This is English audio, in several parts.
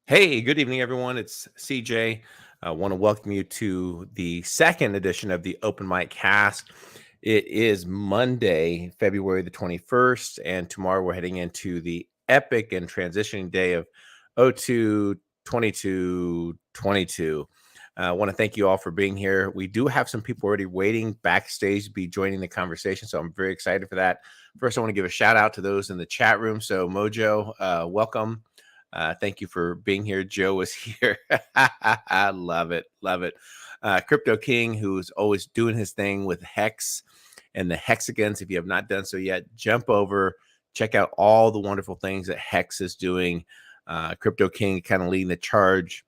Hey, good evening, everyone. It's CJ. I want to welcome you to the second edition of the Open Mic Cast. It is Monday, February the 21st, and tomorrow we're heading into the epic and transitioning day of 02/22/22. I want to thank you all for being here. We do have some people already waiting backstage to be joining the conversation, so I'm very excited for that. First, I want to give a shout out to those in the chat room. So, Mojo, welcome. Thank you for being here. Joe is here. I love it. Love it. Crypto King, who's always doing his thing with Hex and the hexagons. If you have not done so yet, jump over, check out all the wonderful things that Hex is doing. Crypto King kind of leading the charge.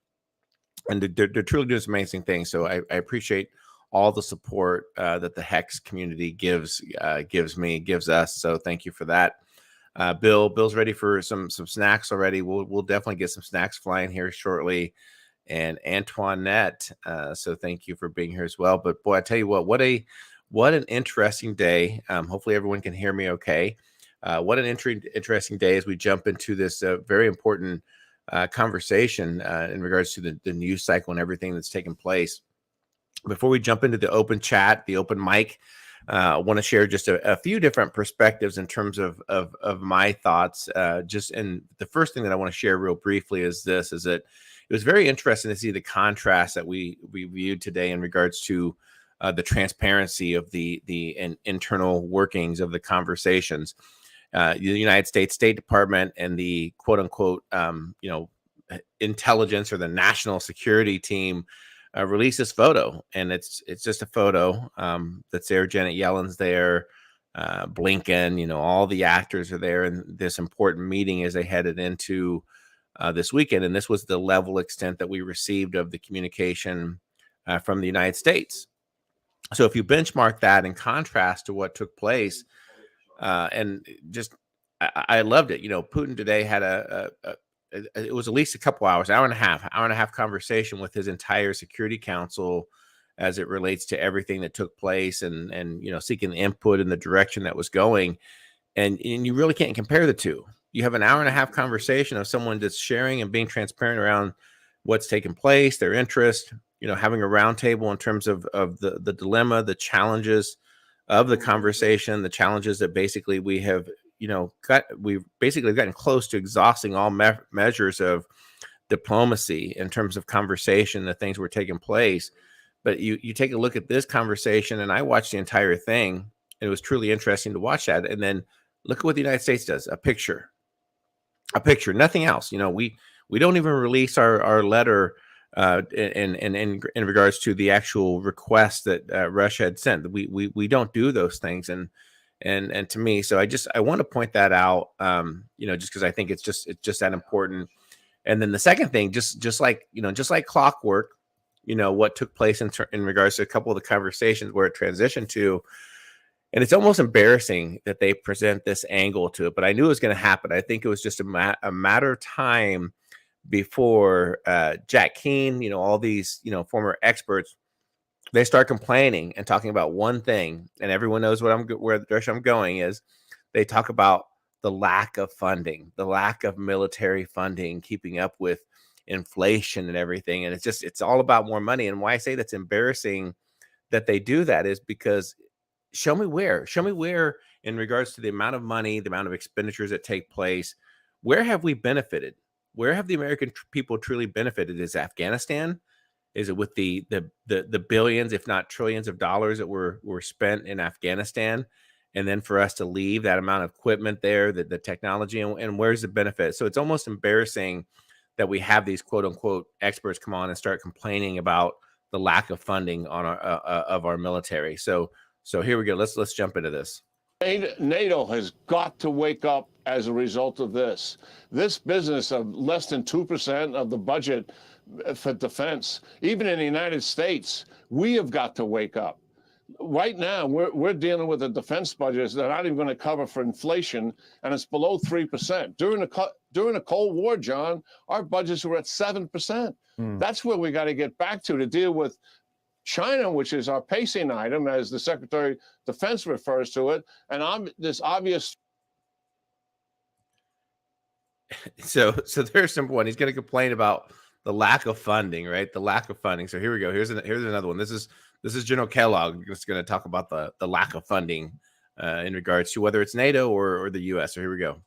And they're truly doing some amazing things. So I appreciate all the support that the Hex community gives us. So thank you for that. Bill's ready for some snacks already. We'll definitely get some snacks flying here shortly. And Antoinette, so thank you for being here as well. But boy, I tell you what an interesting day. Hopefully everyone can hear me okay. What an interesting day as we jump into this very important conversation in regards to the news cycle and everything that's taking place. Before we jump into the open chat, the open mic, I want to share just a few different perspectives in terms of my thoughts. And the first thing that I want to share real briefly is that it was very interesting to see the contrast that we viewed today in regards to the transparency of the internal workings of the conversations. The United States State Department and the quote unquote intelligence or the national security team released this photo, and it's just a photo that's there. Janet Yellen's there, Blinken, all the actors are there in this important meeting as they headed into this weekend. And this was the level extent that we received of the communication from the United States. So if you benchmark that in contrast to what took place, and just I loved it. Putin today had it was at least a couple hours, hour and a half conversation with his entire Security Council as it relates to everything that took place and seeking the input in the direction that was going. And you really can't compare the two. You have an hour and a half conversation of someone that's sharing and being transparent around what's taking place, their interest, having a roundtable in terms of the dilemma, the challenges of the conversation, the challenges that basically we've basically gotten close to exhausting all measures of diplomacy in terms of conversation, the things were taking place. But you take a look at this conversation, and I watched the entire thing, and it was truly interesting to watch that. And then look at what the United States does: a picture, nothing else. We don't even release our letter in regards to the actual request that Russia had sent. We don't do those things, and to me, so I want to point that out, just because I think it's just that important. And then the second thing, just like clockwork, what took place in regards to a couple of the conversations where it transitioned to, and it's almost embarrassing that they present this angle to it, but I knew it was going to happen. I think it was just a matter of time before Jack Keane, all these, former experts, they start complaining and talking about one thing, and everyone knows where the direction I'm going is. They talk about the lack of funding, the lack of military funding, keeping up with inflation and everything. And it's all about more money. And why I say that's embarrassing that they do that is because show me where in regards to the amount of money, the amount of expenditures that take place, where have we benefited? Where have the American people truly benefited? Is Afghanistan? Is it with the billions, if not trillions of dollars that were spent in Afghanistan? And then for us to leave that amount of equipment there, the technology, and where's the benefit? So it's almost embarrassing that we have these quote unquote experts come on and start complaining about the lack of funding on of our military. So here we go. Let's jump into this. NATO has got to wake up as a result of this. This business of less than 2% of the budget for defense, even in the United States, we have got to wake up. Right now, we're dealing with a defense budget that's not even going to cover for inflation, and it's below 3%. During the Cold War, John, our budgets were at 7%. That's where we got to get back to deal with China, which is our pacing item, as the Secretary of Defense refers to it, and this obvious. So there's number one. He's going to complain about the lack of funding, right? The lack of funding. So here we go. Here's another one. This is General Kellogg just going to talk about the lack of funding in regards to whether it's NATO or the U.S. So here we go.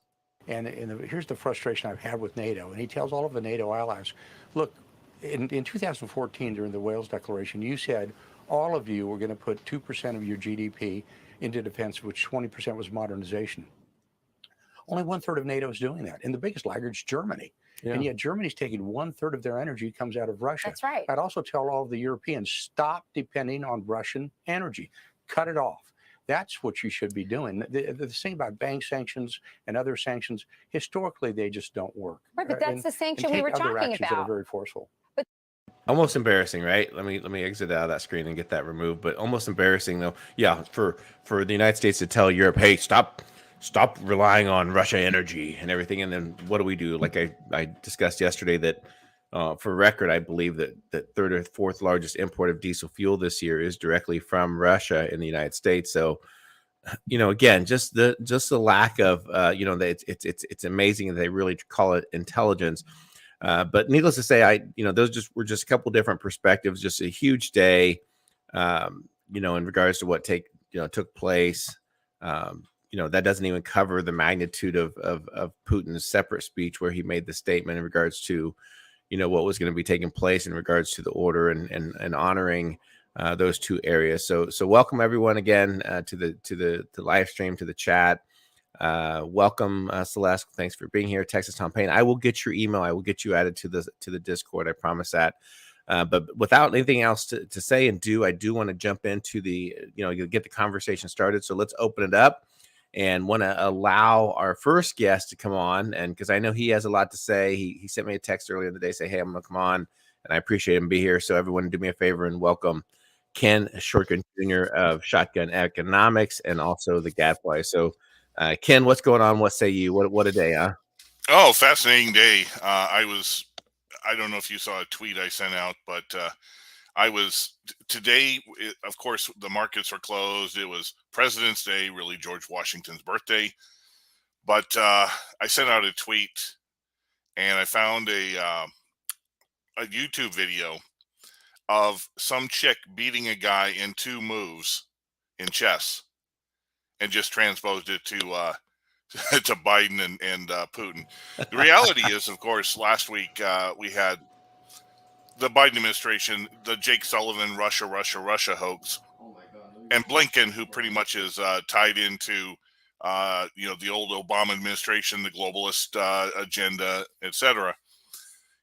And here's the frustration I've had with NATO. And he tells all of the NATO allies, look, in 2014 during the Wales Declaration, you said all of you were going to put 2% of your GDP into defense, which 20% was modernization. Only 1/3 of NATO is doing that. And the biggest laggard's Germany. Yeah. And yet Germany's taking 1/3 of their energy comes out of Russia. That's right. I'd also tell all of the Europeans, stop depending on Russian energy. Cut it off. That's what you should be doing. The thing about bank sanctions and other sanctions, historically, they just don't work. Right, but that's the sanction we were talking about. That are very forceful. Almost embarrassing, right? Let me exit out of that screen and get that removed. But almost embarrassing, though. Yeah, for the United States to tell Europe, hey, stop relying on Russia energy and everything. And then what do? Like I discussed yesterday that for record, I believe that third or fourth largest import of diesel fuel this year is directly from Russia in the United States. So, again, just the lack of, it's amazing that they really call it intelligence. But needless to say, those were just a couple different perspectives. Just a huge day, in regards to what took place. That doesn't even cover the magnitude of Putin's separate speech where he made the statement in regards to, what was going to be taking place in regards to the order and honoring those two areas. So welcome everyone again to the live stream, to the chat. Welcome, Celeste. Thanks for being here. Texas Tom Payne. I will get your email. I will get you added to the Discord. I promise that. But without anything else to say and do, I do want to jump into get the conversation started. So let's open it up and want to allow our first guest to come on. And because I know he has a lot to say, he sent me a text earlier in the day, say, hey, I'm going to come on, and I appreciate him being here. So everyone do me a favor and welcome Ken Shortgun Jr. of Shotgun Economics and also the Gadfly. So Ken, what's going on? What say you? What a day, huh? Oh, fascinating day. I don't know if you saw a tweet I sent out, but today, of course, the markets were closed. It was President's Day, really George Washington's birthday. But I sent out a tweet and I found a YouTube video of some chick beating a guy in 2 moves in chess and just transposed it to to Biden and Putin. The reality is, of course, last week we had the Biden administration, the Jake Sullivan Russia hoax, and Blinken, who pretty much is tied into the old Obama administration, the globalist agenda, etc.,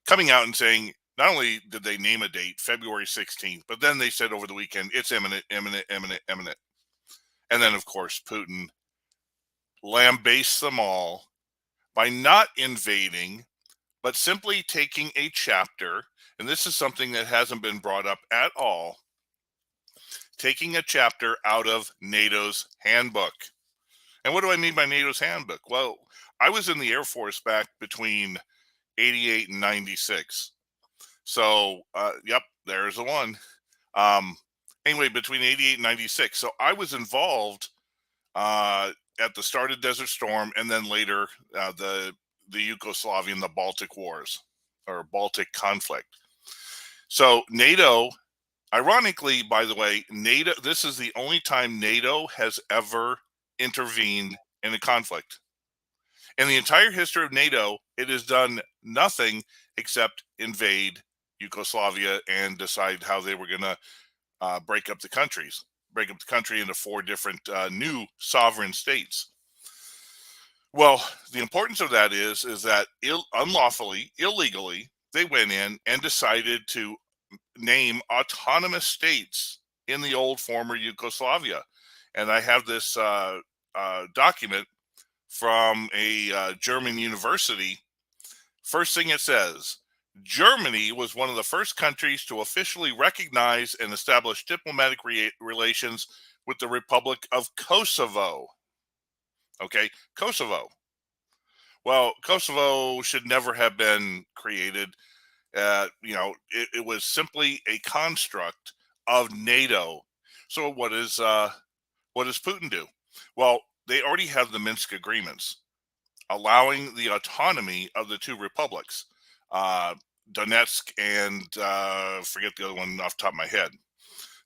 coming out and saying not only did they name a date, February 16th, but then they said over the weekend it's imminent. And then, of course, Putin lambastes them all by not invading, but simply taking a chapter, and this is something that hasn't been brought up at all, taking a chapter out of NATO's handbook. And what do I mean by NATO's handbook? Well, I was in the Air Force back between 88 and 96. So, yep, there's the one. Anyway, between 88 and 96. So I was involved at the start of Desert Storm, and then later the Yugoslavian, the Baltic Wars, or Baltic conflict. So NATO, ironically, by the way, NATO, this is the only time NATO has ever intervened in a conflict. In the entire history of NATO, it has done nothing except invade Yugoslavia and decide how they were going to break up the country into 4 different new sovereign states. Well, the importance of that is that unlawfully, illegally, they went in and decided to name autonomous states in the old former Yugoslavia. And I have this document from a German university. First thing it says, Germany was one of the first countries to officially recognize and establish diplomatic relations with the Republic of Kosovo. Okay, Kosovo. Well, Kosovo should never have been created. It was simply a construct of NATO. So what does Putin do? Well, they already have the Minsk agreements. allowing the autonomy of the two republics, Donetsk and forget the other one off the top of my head,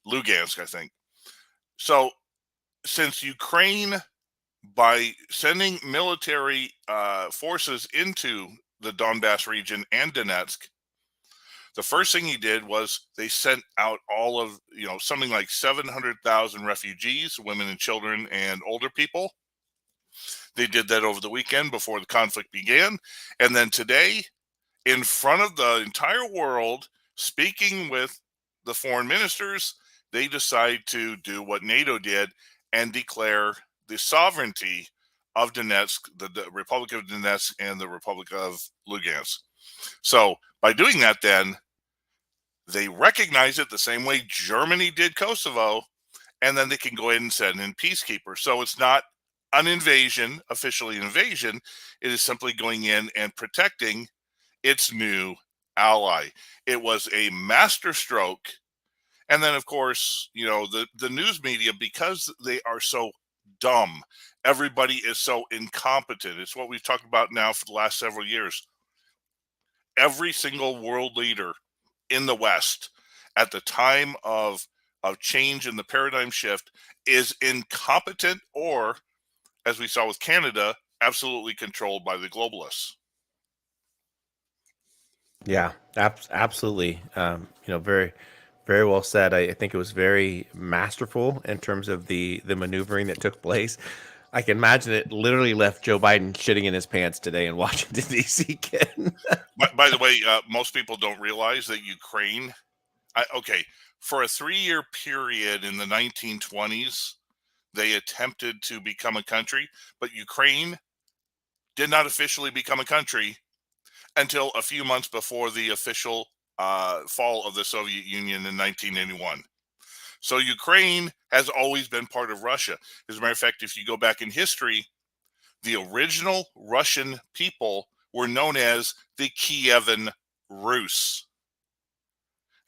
Lugansk, I think. So since Ukraine, by sending military forces into the Donbass region and Donetsk, the first thing he did was they sent out all of, something like 700,000 refugees, women and children and older people. They did that over the weekend before the conflict began. And then today, in front of the entire world, speaking with the foreign ministers, they decide to do what NATO did and declare the sovereignty of Donetsk, the Republic of Donetsk and the Republic of Lugansk. So by doing that, then they recognize it the same way Germany did Kosovo, and then they can go ahead and send in peacekeepers. So it's not an invasion, officially an invasion. It is simply going in and protecting its new ally. It was a master stroke. And then, of course, the news media, because they are so dumb, everybody is so incompetent. It's what we've talked about now for the last several years. Every single world leader in the West at the time of change in the paradigm shift is incompetent, or, as we saw with Canada, absolutely controlled by the globalists. Yeah, absolutely. Very, very well said. I think it was very masterful in terms of the maneuvering that took place. I can imagine it literally left Joe Biden shitting in his pants today in Washington, D.C. Ken. By the way, most people don't realize that Ukraine, for a 3-year period in the 1920s, they attempted to become a country, but Ukraine did not officially become a country until a few months before the official fall of the Soviet Union in 1981. So Ukraine has always been part of Russia. As a matter of fact, if you go back in history, the original Russian people were known as the Kievan Rus.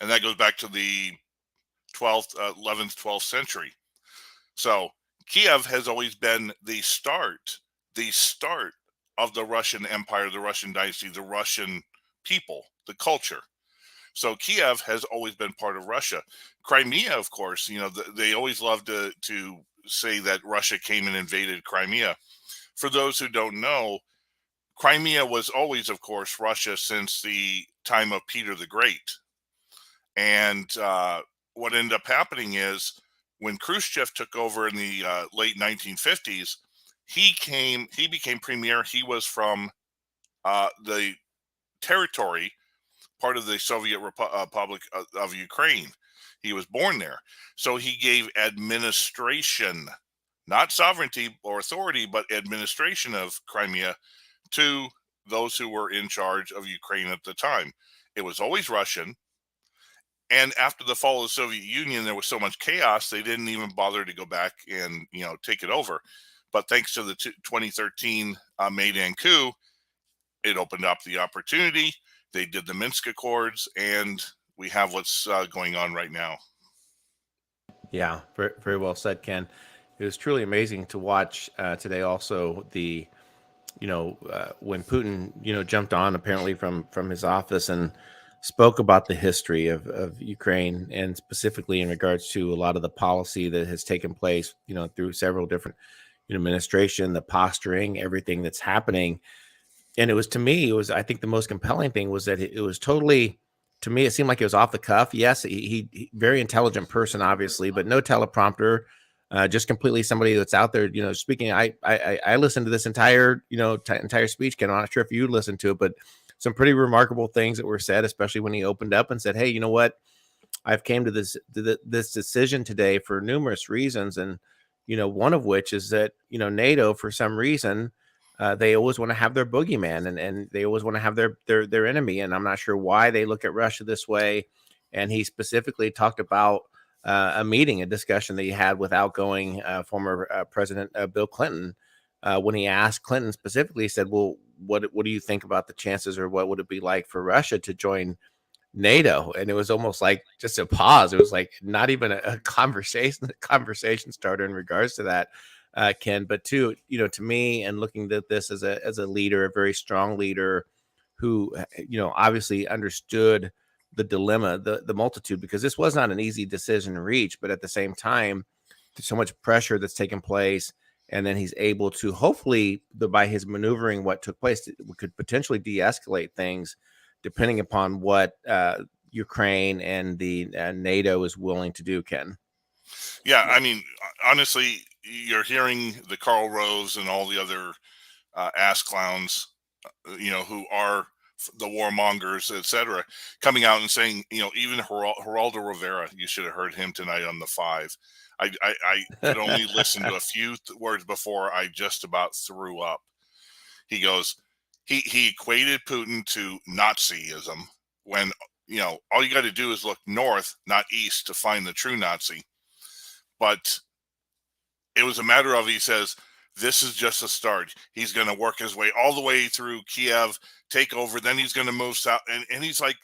And that goes back to the 11th, 12th century. So Kiev has always been the start of the Russian Empire, the Russian dynasty, the Russian people, the culture. So Kiev has always been part of Russia. Crimea, of course, they always love to say that Russia came and invaded Crimea. For those who don't know, Crimea was always, of course, Russia since the time of Peter the Great. And what ended up happening is when Khrushchev took over in the late 1950s, he became premier. He was from the territory, part of the Soviet Republic of Ukraine. He was born there. So he gave administration, not sovereignty or authority, but administration of Crimea to those who were in charge of Ukraine at the time. It was always Russian. And after the fall of the Soviet Union, there was so much chaos, they didn't even bother to go back and, take it over. But thanks to the 2013 Maidan coup, it opened up the opportunity. They did the Minsk Accords, and we have what's going on right now. Yeah, very, very well said, Ken. It was truly amazing to watch today. Also, when Putin, jumped on apparently from his office and spoke about the history of Ukraine, and specifically in regards to a lot of the policy that has taken place, through several different administration, the posturing, everything that's happening. And I think the most compelling thing was that it was totally, to me, it seemed like it was off the cuff. Yes, he very intelligent person, obviously, but no teleprompter, just completely somebody that's out there, speaking. I listened to this entire speech, Ken. I'm not sure if you listened to it, but some pretty remarkable things that were said, especially when he opened up and said, "Hey, you know what? I've came to this decision today for numerous reasons, and one of which is that NATO, for some reason, they always want to have their boogeyman, and they always want to have their enemy, and I'm not sure why they look at Russia this way." And he specifically talked about a discussion that he had with outgoing former President Bill Clinton, when he asked Clinton specifically, he said, "Well, what do you think about the chances, or what would it be like for Russia to join NATO?" And it was almost like just a pause. It was like not even a conversation starter in regards to that. Ken, but two, to me, and looking at this as a leader, a very strong leader, who obviously understood the dilemma, the multitude, because this was not an easy decision to reach, but at the same time, there's so much pressure that's taken place. And then he's able to, hopefully, by his maneuvering what took place, could potentially de-escalate things, depending upon what Ukraine and the NATO is willing to do, Ken. Yeah, I mean, honestly, you're hearing the Karl Roves and all the other ass clowns, who are the warmongers, etc., coming out and saying, even Geraldo Rivera, you should have heard him tonight on the 5. I could only listen to a few words before I just about threw up. He goes, he equated Putin to Nazism when, all you got to do is look north, not east, to find the true Nazi. But it was a matter of, he says, this is just a start. He's going to work his way all the way through Kiev, take over, then he's going to move south. And he's like,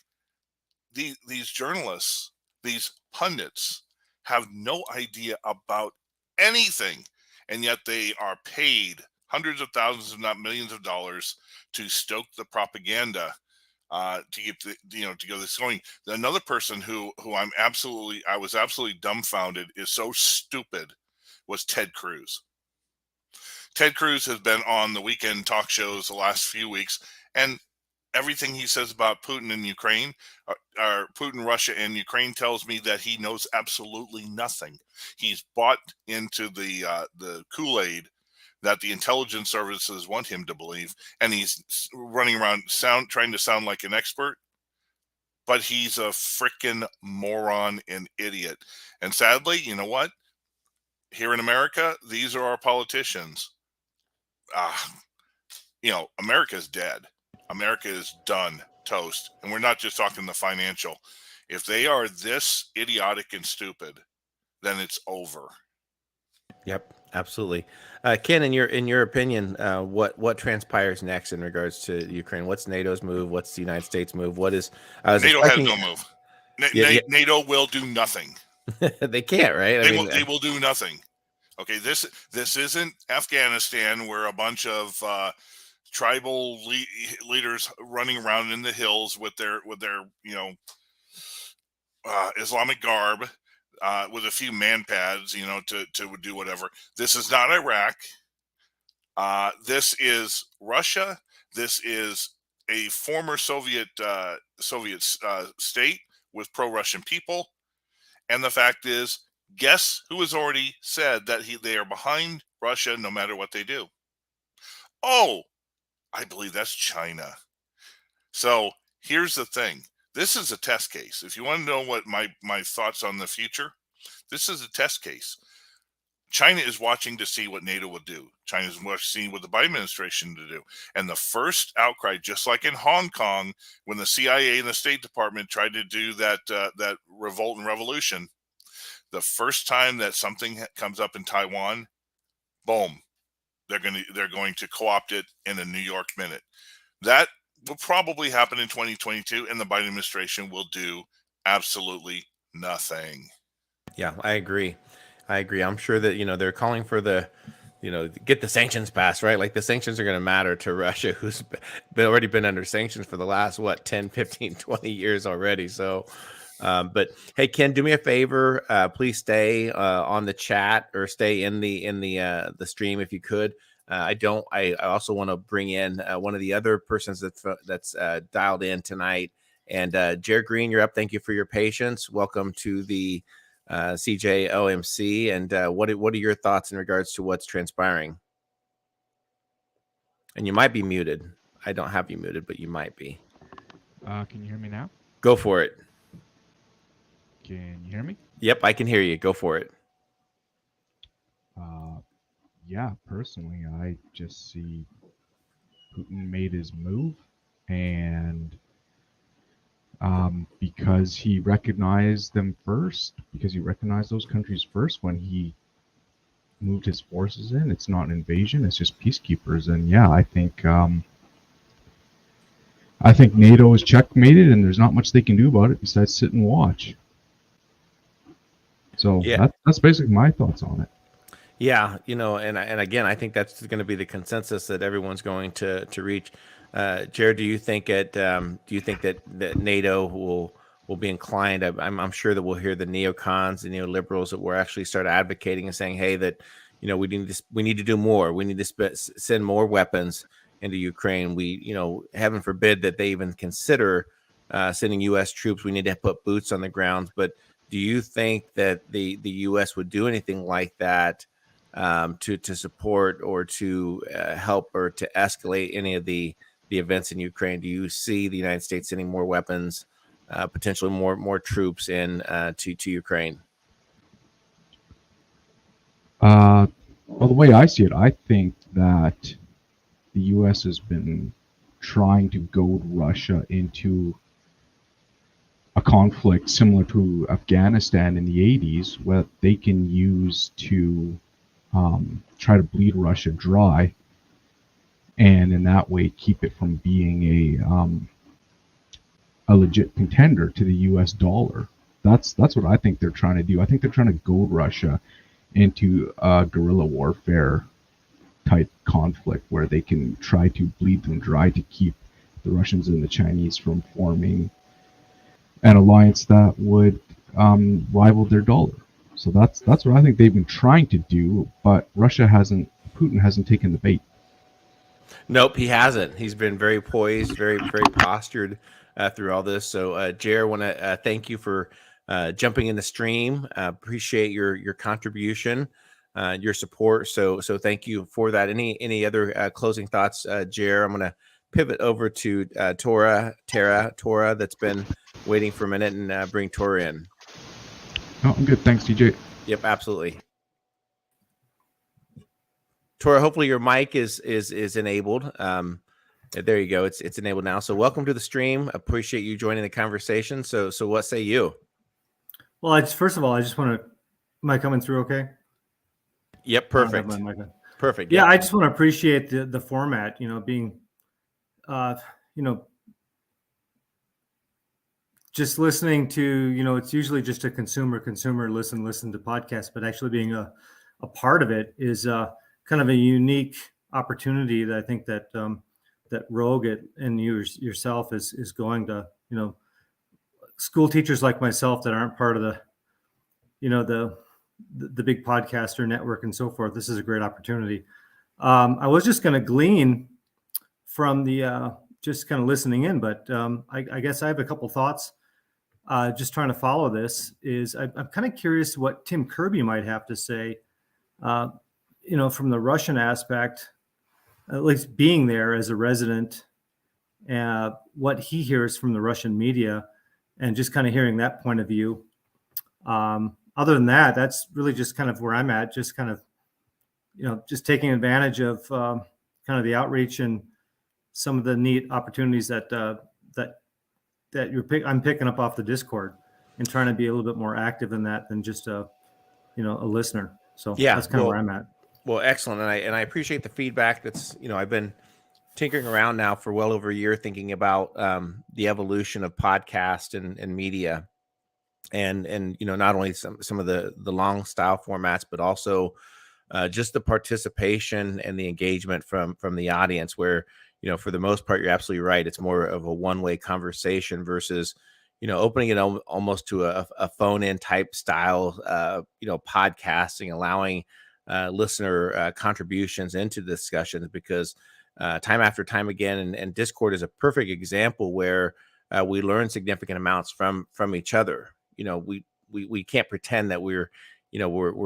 these journalists, these pundits, have no idea about anything, and yet they are paid hundreds of thousands, if not millions of dollars, to stoke the propaganda, to get to get this going. Another person who I was absolutely dumbfounded, is so stupid, was Ted Cruz. Ted Cruz has been on the weekend talk shows the last few weeks, and everything he says about Putin and Ukraine, or Putin, Russia, and Ukraine, tells me that he knows absolutely nothing. He's bought into the Kool-Aid that the intelligence services want him to believe, and he's running around trying to sound like an expert, but he's a freaking moron and idiot. And sadly, you know what? Here in America, these are our politicians. America's dead. America is done, toast. And we're not just talking the financial. If they are this idiotic and stupid, then it's over. Yep, absolutely. Ken, in your opinion, what transpires next in regards to Ukraine? What's NATO's move? What's the United States move? NATO has no move. NATO will do nothing. They can't, right? They will do nothing. Okay, this isn't Afghanistan, where a bunch of tribal leaders running around in the hills with their Islamic garb, with a few man pads, to do whatever. This is not Iraq. This is Russia. This is a former Soviet state with pro-Russian people. And the fact is, guess who has already said that they are behind Russia no matter what they do? Oh, I believe that's China. So here's the thing. This is a test case. If you want to know what my thoughts on the future, this is a test case. China is watching to see what NATO will do. China is watching to see what the Biden administration to do. And the first outcry, just like in Hong Kong, when the CIA and the State Department tried to do that revolt and revolution, the first time that something comes up in Taiwan, boom, they're going to co-opt it in a New York minute. That will probably happen in 2022, and the Biden administration will do absolutely nothing. Yeah, I agree. I'm sure that, they're calling for get the sanctions passed, right? Like, the sanctions are going to matter to Russia, who's already been under sanctions for the last, 10, 15, 20 years already. So, but hey, Ken, do me a favor. Please stay on the chat, or stay in the stream if you could. I also want to bring in one of the other persons that's dialed in tonight. And Jared Green, you're up. Thank you for your patience. Welcome to the CJOMC. And what are your thoughts in regards to what's transpiring? And you might be muted. I don't have you muted, but you might be. Can you hear me now? Go for it. Can you hear me? Yep, I can hear you. Go for it. Yeah, personally, I just see Putin made his move, and because he recognized them first, because he recognized those countries first when he moved his forces in. It's not an invasion; it's just peacekeepers. And yeah, I think NATO is checkmated, and there's not much they can do about it besides sit and watch. So yeah, that's basically my thoughts on it. Yeah, and again, I think that's going to be the consensus that everyone's going to reach. Jared, do you think that NATO will be inclined? I'm sure that we'll hear the neocons, the neoliberals that will actually start advocating and saying, hey, that we need to do more. We need to send more weapons into Ukraine. Heaven forbid that they even consider sending U.S. troops. We need to put boots on the ground. But do you think that the U.S. would do anything like that? To support or to help or to escalate any of the events in Ukraine? Do you see the United States sending more weapons, potentially more troops in to Ukraine? Well, the way I see it, I think that the U.S. has been trying to goad Russia into a conflict similar to Afghanistan in the 80s, where they can use to try to bleed Russia dry, and in that way keep it from being a legit contender to the U.S. dollar. That's what I think they're trying to do. I think they're trying to goad Russia into a guerrilla warfare type conflict where they can try to bleed them dry to keep the Russians and the Chinese from forming an alliance that would rival their dollar. So that's what I think they've been trying to do, but Putin hasn't taken the bait. Nope, he hasn't. He's been very poised, very postured through all this. So, Jared, I want to thank you for jumping in the stream. Appreciate your contribution, your support. So thank you for that. Any other closing thoughts, Jared? I'm going to pivot over to Tora, that's been waiting for a minute, and bring Tora in. Oh, I'm good. Thanks, DJ. Yep, absolutely. Tora, hopefully your mic is enabled. There you go. It's enabled now. So welcome to the stream. Appreciate you joining the conversation. So what say you? Well, first of all, I just want to. Am I coming through okay? Yep, perfect. Perfect. Yeah, I just want to appreciate the format. Being, just listening to, it's usually just a consumer listen to podcasts, but actually being a part of it is kind of a unique opportunity that I think that that Rogue and yourself is going to, school teachers like myself that aren't part of the big podcaster network and so forth. This is a great opportunity. I was just going to glean from the just kind of listening in, but I guess I have a couple thoughts. Just trying to follow this is I'm kind of curious what Tim Kirby might have to say, from the Russian aspect, at least being there as a resident, what he hears from the Russian media, and just kind of hearing that point of view. Other than that, that's really just kind of where I'm at, just kind of, just taking advantage of kind of the outreach and some of the neat opportunities that I'm picking up off the Discord, and trying to be a little bit more active in that than just a listener. So yeah, that's kind of where I'm at. Well, excellent. And I appreciate the feedback. That's, I've been tinkering around now for well over a year, thinking about the evolution of podcast and media, and not only some of the long style formats, but also just the participation and the engagement from the audience, where, for the most part, you're absolutely right. It's more of a one-way conversation versus, opening it almost to a phone-in type style, podcasting, allowing listener contributions into discussions, because time after time again, and Discord is a perfect example where we learn significant amounts from each other. We can't pretend that we're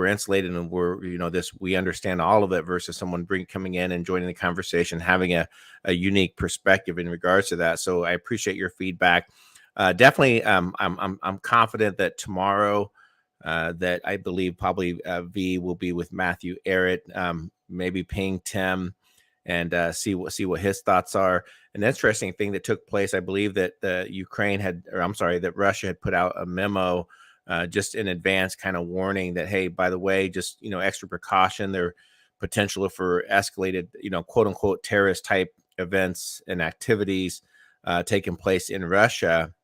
insulated and we understand all of it, versus someone coming in and joining the conversation, having a unique perspective in regards to that. So I appreciate your feedback. Definitely, I'm confident that tomorrow, that I believe probably V will be with Matthew Arrett, maybe ping Tim and see what his thoughts are. An interesting thing that took place, I believe that that Russia had put out a memo just in advance, kind of warning that, hey, by the way, just, extra precaution, there potential for escalated, quote unquote, terrorist type events and activities taking place in Russia.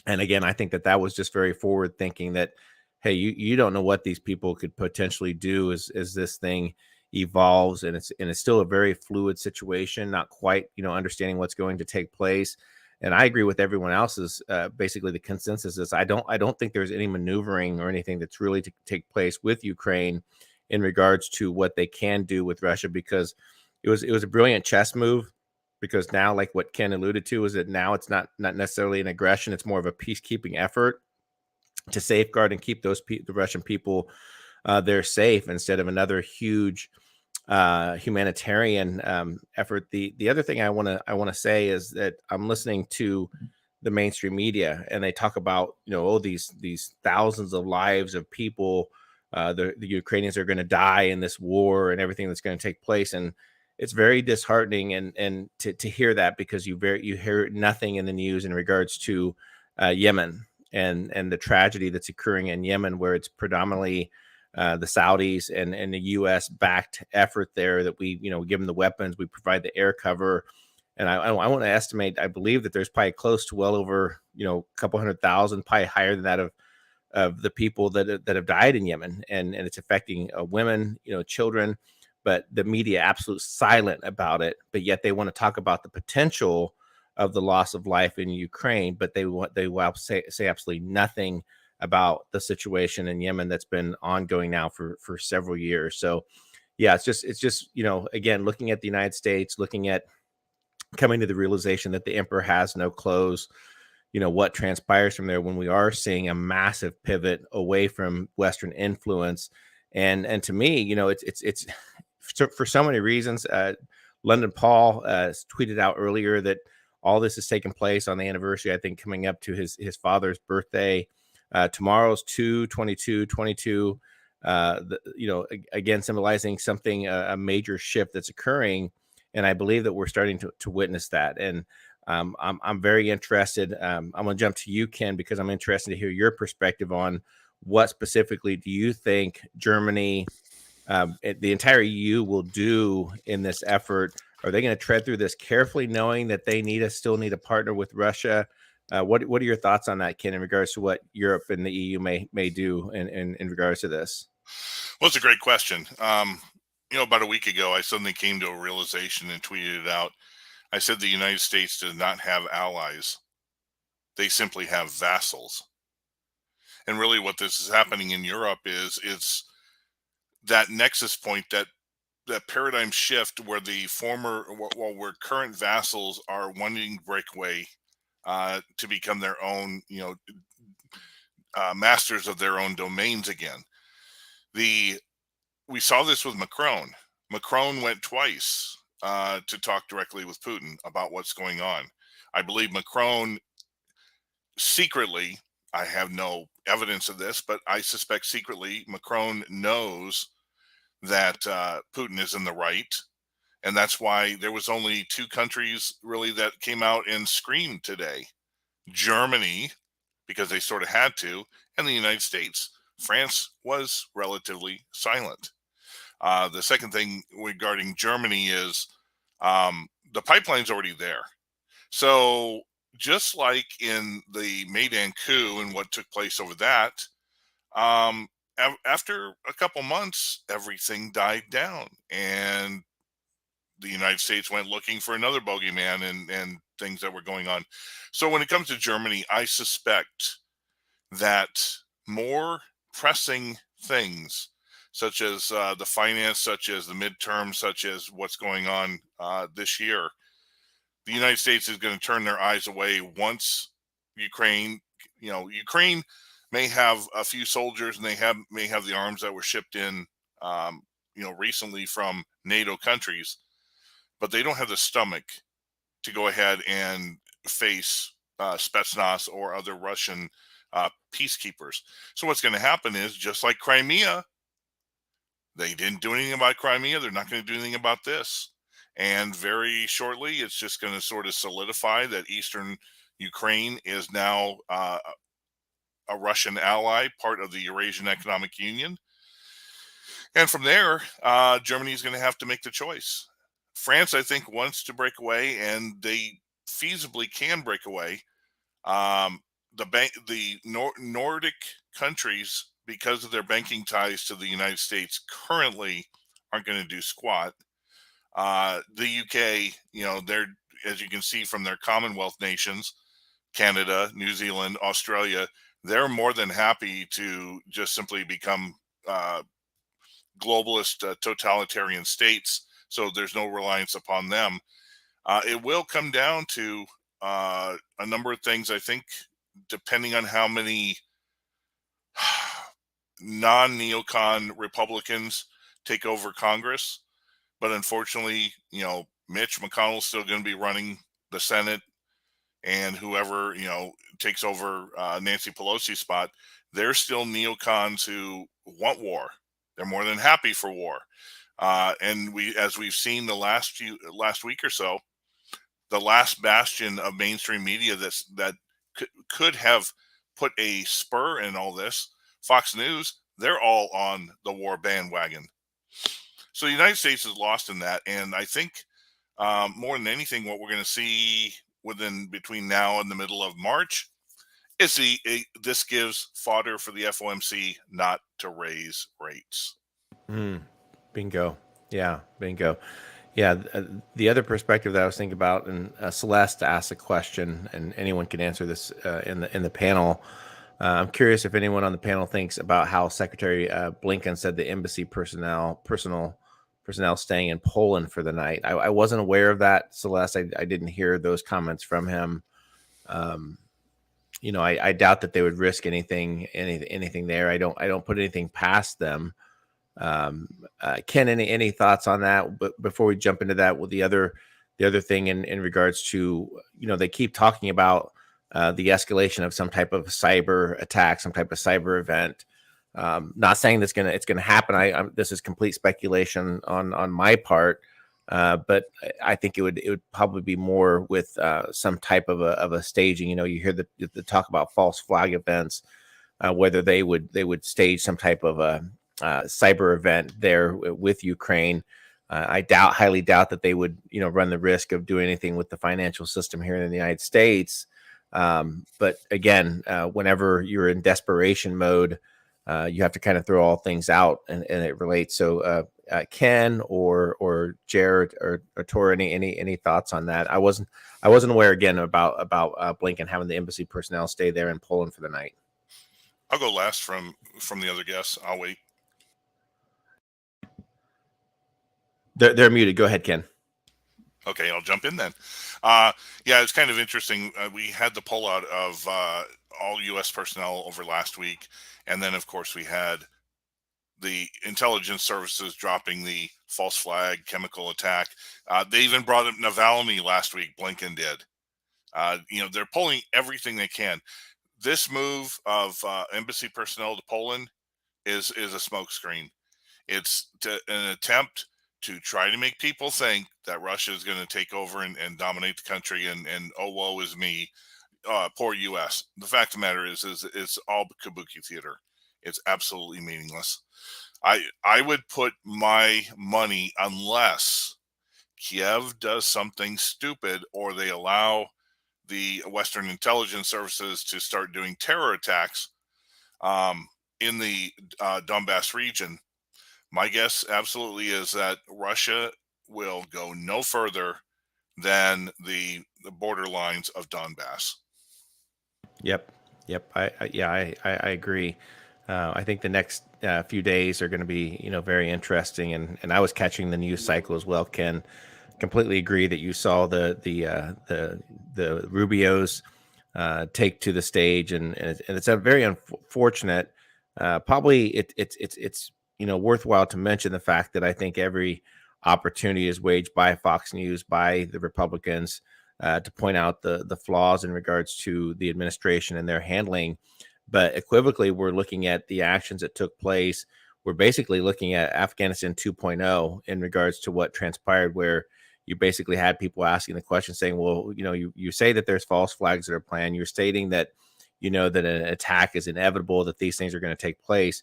And again, I think that was just very forward thinking, that hey, you don't know what these people could potentially do as this thing evolves, and it's still a very fluid situation, not quite, understanding what's going to take place. And I agree with everyone else's, basically the consensus is I don't think there's any maneuvering or anything that's really to take place with Ukraine in regards to what they can do with Russia, because it was a brilliant chess move. Because now, like what Ken alluded to, is that now it's not necessarily an aggression; it's more of a peacekeeping effort to safeguard and keep the Russian people there safe, instead of another huge humanitarian effort. The other thing I want to say is that I'm listening to the mainstream media, and they talk about, these thousands of lives of people, the Ukrainians are going to die in this war and everything that's going to take place. And it's very disheartening and to hear that, because you hear nothing in the news in regards to Yemen and the tragedy that's occurring in Yemen, where it's predominantly the Saudis and the U.S. backed effort there, that we give them the weapons, we provide the air cover. And I want to estimate, I believe that there's probably close to well over, a couple 100,000, probably higher than that, of the people that have died in Yemen, and it's affecting women, children. But the media absolutely silent about it. But yet they want to talk about the potential of the loss of life in Ukraine, but they will say absolutely nothing about the situation in Yemen that's been ongoing now for several years. So yeah, it's just again, looking at the United States, looking at coming to the realization that the emperor has no clothes, what transpires from there when we are seeing a massive pivot away from Western influence. And to me, it's for so many reasons. London Paul tweeted out earlier that all this is taking place on the anniversary, I think, coming up to his father's birthday. Tomorrow's 2/22/22. Again, symbolizing something, a major shift that's occurring, and I believe that we're starting to witness that. And I'm very interested. I'm going to jump to you, Ken, because I'm interested to hear your perspective on what specifically do you think Germany, the entire EU, will do in this effort. Are they going to tread through this carefully, knowing that they still need a partner with Russia? What are your thoughts on that, Ken, in regards to what Europe and the EU may do in regards to this? Well, it's a great question. About a week ago, I suddenly came to a realization and tweeted it out. I said the United States does not have allies. They simply have vassals. And really what this is happening in Europe is it's that nexus point, that paradigm shift where where current vassals are wanting to break away to become their own, masters of their own domains again. We saw this with Macron. Macron went twice to talk directly with Putin about what's going on. I believe Macron secretly, I have no evidence of this, but I suspect secretly Macron knows that Putin is in the right. And that's why there was only two countries really that came out and screamed today. Germany, because they sort of had to, and the United States. France was relatively silent. The second thing regarding Germany is the pipeline's already there. So just like in the Maidan coup and what took place over that, after a couple months, everything died down, and the United States went looking for another bogeyman and things that were going on. So when it comes to Germany, I suspect that more pressing things, such as the finance, such as the midterm, such as what's going on this year, the United States is going to turn their eyes away once Ukraine may have a few soldiers, and they may have the arms that were shipped in, recently from NATO countries, but they don't have the stomach to go ahead and face Spetsnaz or other Russian peacekeepers. So what's going to happen is, just like Crimea, they didn't do anything about Crimea. They're not going to do anything about this. And very shortly, it's just going to sort of solidify that Eastern Ukraine is now a Russian ally, part of the Eurasian Economic Union. And from there, Germany is going to have to make the choice. France, I think, wants to break away, and they feasibly can break away. The Nordic countries, because of their banking ties to the United States, currently aren't going to do squat. The UK, they're, as you can see from their Commonwealth nations, Canada, New Zealand, Australia, they're more than happy to just simply become globalist totalitarian states. So there's no reliance upon them. It will come down to a number of things, I think, depending on how many non-neocon Republicans take over Congress. But unfortunately, Mitch McConnell's still going to be running the Senate, and whoever, takes over Nancy Pelosi's spot, they're still neocons who want war. They're more than happy for war. And as we've seen the last week or so, the last bastion of mainstream media that could have put a spur in all this, Fox News, they're all on the war bandwagon. So the United States is lost in that. And I think more than anything, what we're going to see between now and the middle of March is this gives fodder for the FOMC not to raise rates. Bingo. Yeah, bingo. Yeah, the other perspective that I was thinking about, and Celeste asked a question, and anyone can answer this in the panel. I'm curious if anyone on the panel thinks about how Secretary Blinken said the embassy personnel staying in Poland for the night. I wasn't aware of that, Celeste. I didn't hear those comments from him. I doubt that they would risk anything there. I don't put anything past them. Ken, any thoughts on that? But before we jump into that, the other thing in regards to, they keep talking about the escalation of some type of cyber attack, some type of cyber event. Not saying it's gonna happen. This is complete speculation on my part, but I think it would probably be more with some type of a staging. You hear the talk about false flag events, whether they would stage some type of a cyber event there with Ukraine. I highly doubt that they would, run the risk of doing anything with the financial system here in the United States. But again, whenever you're in desperation mode, you have to kind of throw all things out, and it relates. So, Ken or Jared or Tor, any thoughts on that? I wasn't aware again about Blinken having the embassy personnel stay there in Poland for the night. I'll go last from the other guests. I'll wait. They're muted. Go ahead, Ken. Okay, I'll jump in then. Yeah, it's kind of interesting. We had the pullout of all U.S. personnel over last week, and then, of course, we had the intelligence services dropping the false flag chemical attack. They even brought up Navalny last week. Blinken did. They're pulling everything they can. This move of embassy personnel to Poland is a smokescreen. It's an attempt to try to make people think that Russia is going to take over and dominate the country, and oh, woe is me, poor U.S. The fact of the matter is it's all kabuki theater. It's absolutely meaningless. I would put my money, unless Kiev does something stupid or they allow the Western intelligence services to start doing terror attacks in the Donbass region. My guess absolutely is that Russia will go no further than the border lines of Donbass. Yep. I agree. I think the next few days are going to be, very interesting. And I was catching the news cycle as well, Ken. Completely agree that you saw the Rubios take to the stage, and it's a very unfortunate. Probably it's worthwhile to mention the fact that I think every opportunity is waged by Fox News, by the Republicans, to point out the flaws in regards to the administration and their handling. But equivocally, we're looking at the actions that took place. We're basically looking at Afghanistan 2.0 in regards to what transpired, where you basically had people asking the question saying, well, you say that there's false flags that are planned. You're stating that, that an attack is inevitable, that these things are going to take place.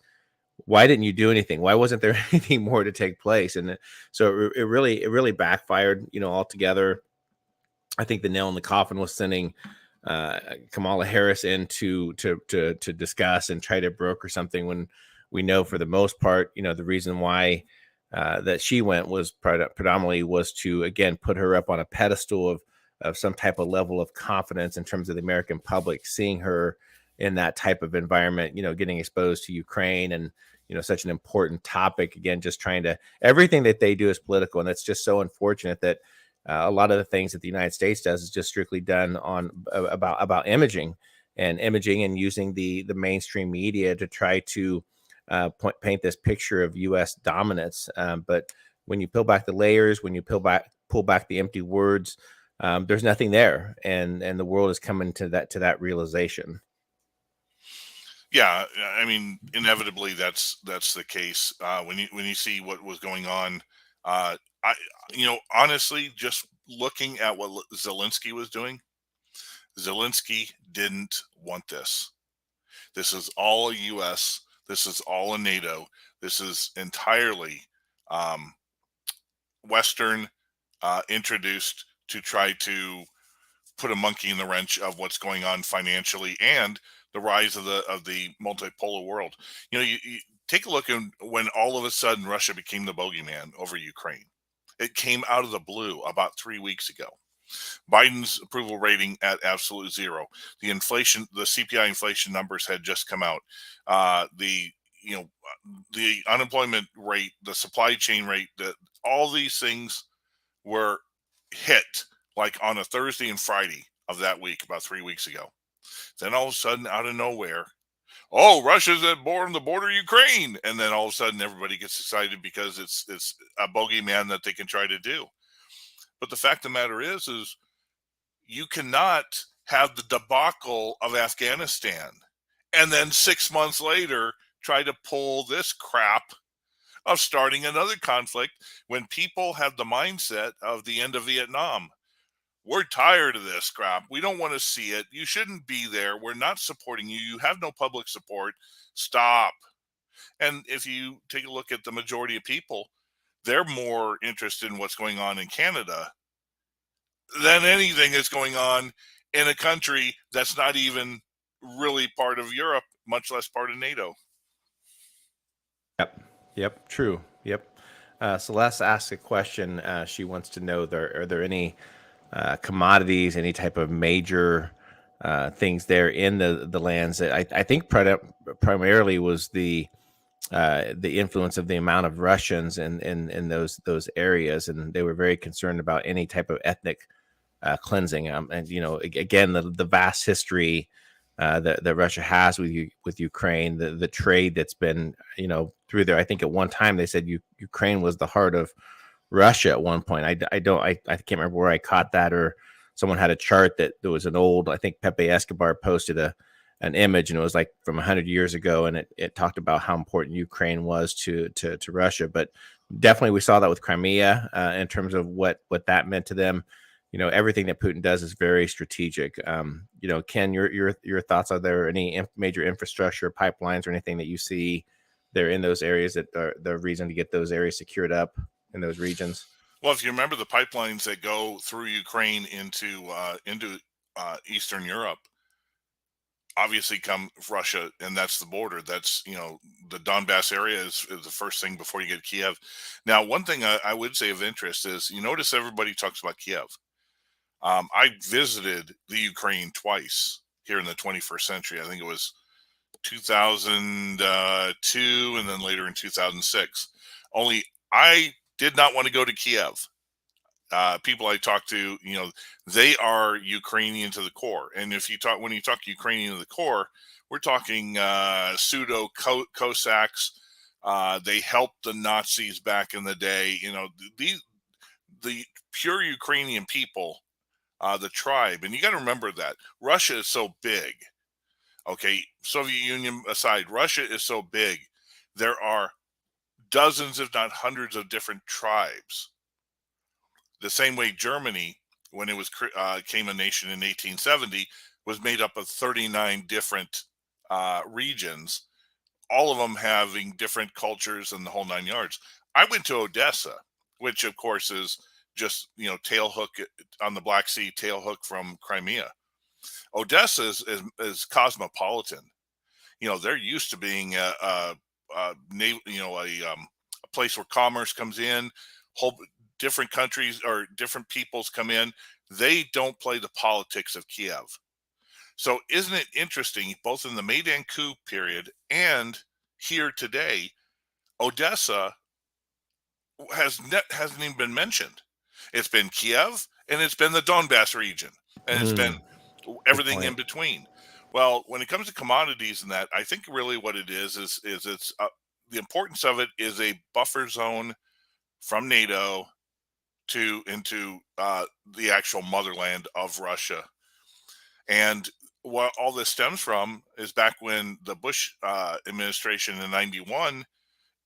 Why didn't you do anything? Why wasn't there anything more to take place? And so it really backfired, altogether. I think the nail in the coffin was sending Kamala Harris in to discuss and try to broker something, when we know for the most part, the reason why that she went was predominantly was to, again, put her up on a pedestal of some type of level of confidence in terms of the American public seeing her in that type of environment, getting exposed to Ukraine and, such an important topic. Again, just trying to, everything that they do is political. And that's just so unfortunate that a lot of the things that the United States does is just strictly done on about imaging and using the mainstream media to try to paint this picture of U.S. dominance. But when you peel back the layers, when you pull back the empty words, there's nothing there, and the world is coming to that realization. Yeah, I mean, inevitably that's the case. When you see what was going on, honestly, just looking at what Zelensky was doing, Zelensky didn't want this. This is all a U.S. This is all a NATO. This is entirely Western, introduced to try to put a monkey in the wrench of what's going on financially and the rise of the multipolar world. You take a look at when all of a sudden Russia became the bogeyman over Ukraine. It came out of the blue about 3 weeks ago. Biden's approval rating at absolute zero. The CPI inflation numbers had just come out. The unemployment rate, the supply chain rate, all these things were hit like on a Thursday and Friday of that week, about 3 weeks ago. Then all of a sudden, out of nowhere, oh, Russia's at the border of Ukraine, and then all of a sudden everybody gets excited because it's a bogeyman that they can try to do. But the fact of the matter is you cannot have the debacle of Afghanistan and then 6 months later try to pull this crap of starting another conflict when people have the mindset of the end of Vietnam. We're tired of this crap. We don't want to see it. You shouldn't be there. We're not supporting you. You have no public support. Stop. And if you take a look at the majority of people, they're more interested in what's going on in Canada than anything that's going on in a country that's not even really part of Europe, much less part of NATO. Yep. True. Yep. Celeste asked a question. She wants to know, are there any commodities, any type of major things there in the lands that I think primarily was the influence of the amount of Russians in those areas, and they were very concerned about any type of ethnic cleansing. And again, the vast history that Russia has with Ukraine, the trade that's been through there. I think at one time they said Ukraine was the heart of Russia at one point. I can't remember where I caught that, or someone had a chart that there was an old, I think Pepe Escobar posted an image, and it was like from 100 years ago, and it talked about how important Ukraine was to Russia. But definitely we saw that with Crimea in terms of what that meant to them. Everything that Putin does is very strategic. Ken, your thoughts? Are there any major infrastructure pipelines or anything that you see there in those areas that are the reason to get those areas secured up in those regions? Well, if you remember the pipelines that go through Ukraine into Eastern Europe, obviously come Russia, and that's the border. That's the Donbass area is the first thing before you get to Kiev. Now, one thing I would say of interest is you notice everybody talks about Kiev. I visited the Ukraine twice here in the 21st century. I think it was 2002 and then later in 2006. Only I did not want to go to Kiev. People I talk to, they are Ukrainian to the core. And when you talk Ukrainian to the core, we're talking pseudo Cossacks. They helped the Nazis back in the day. The pure Ukrainian people, the tribe. And you got to remember that Russia is so big. Okay, Soviet Union aside, Russia is so big. There are dozens, if not hundreds, of different tribes. The same way Germany, when it was came a nation in 1870, was made up of 39 different regions, all of them having different cultures and the whole nine yards. I went to Odessa, which of course is just tail hook on the Black Sea, tail hook from Crimea. Odessa is cosmopolitan. You know, they're used to being a place where commerce comes in, whole different countries or different peoples come in. They don't play the politics of Kiev. So isn't it interesting, both in the Maidan coup period and here today, Odessa hasn't even been mentioned. It's been Kiev and it's been the Donbass region, and it's been everything in between. Well, when it comes to commodities and that, I think really what it is it's the importance of it is a buffer zone from NATO into the actual motherland of Russia. And what all this stems from is back when the Bush administration in '91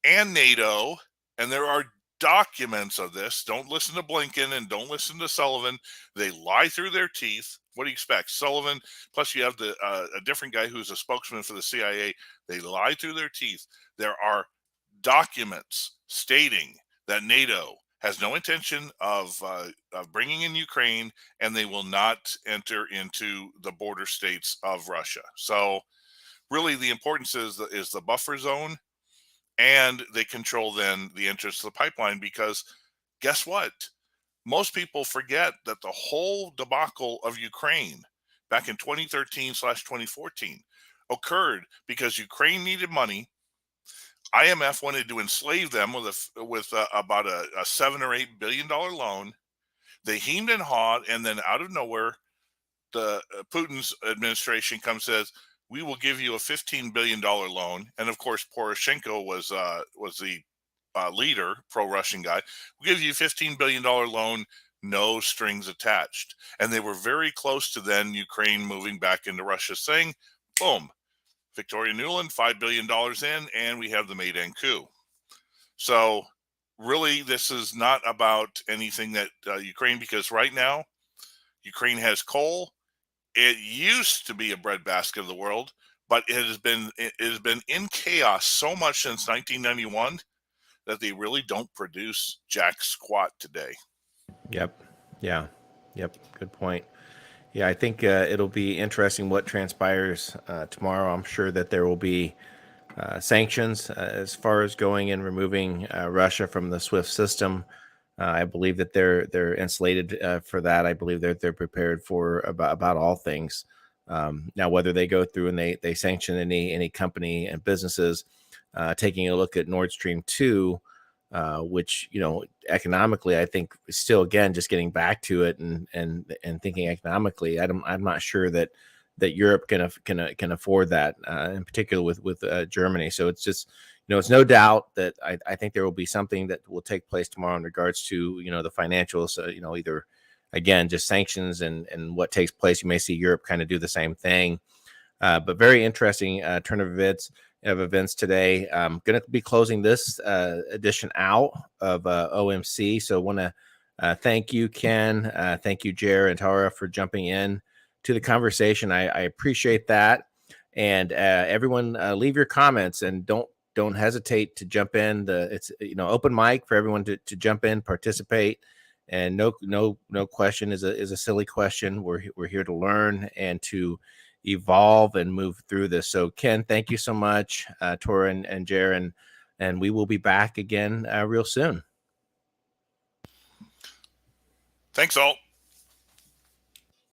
and NATO, and there are documents of this. Don't listen to Blinken and don't listen to Sullivan. They lie through their teeth. What do you expect? Sullivan, plus you have a different guy who's a spokesman for the CIA. They lie through their teeth. There are documents stating that NATO has no intention of bringing in Ukraine, and they will not enter into the border states of Russia. So really the importance is the buffer zone, and they control then the entrance to the pipeline, because guess what? Most people forget that the whole debacle of Ukraine back in 2013/2014 occurred because Ukraine needed money. IMF wanted to enslave them with about a $7 or $8 billion loan. They heamed and hawed, and then out of nowhere, the Putin's administration comes and says, "We will give you a $15 billion loan." And of course, Poroshenko was the leader, pro-Russian guy. "We'll give you a $15 billion loan, no strings attached." And they were very close to then Ukraine moving back into Russia, saying, boom, Victoria Nuland, $5 billion in, and we have the Maidan coup. So really, this is not about anything that Ukraine, because right now, Ukraine has coal. It used to be a breadbasket of the world, but it has been in chaos so much since 1991 that they really don't produce jack squat today. Yep. Yeah. Yep. Good point. Yeah, I think it'll be interesting what transpires tomorrow. I'm sure that there will be sanctions as far as going and removing Russia from the SWIFT system. I believe that they're insulated for that. I believe that they're prepared for about all things. Now, whether they go through and they sanction any company and businesses, taking a look at Nord Stream 2, which, you know, economically, I think still, again, just getting back to it and thinking economically, I'm not sure that Europe can afford that, in particular with Germany. So it's just, you know, it's no doubt that I think there will be something that will take place tomorrow in regards to, you know, the financials, you know, either, again, just sanctions and what takes place. You may see Europe kind of do the same thing, but very interesting turn of events today. I'm going to be closing this edition out of OMC. So I want to thank you, Ken. Thank you, Jer and Tara, for jumping in to the conversation. I appreciate that. And everyone, leave your comments and don't hesitate to jump in. It's, you know, open mic for everyone to jump in, participate. And no question is a silly question. We're here to learn and to evolve and move through this. So Ken, thank you so much, Tora and Jer, and we will be back again real soon. Thanks all.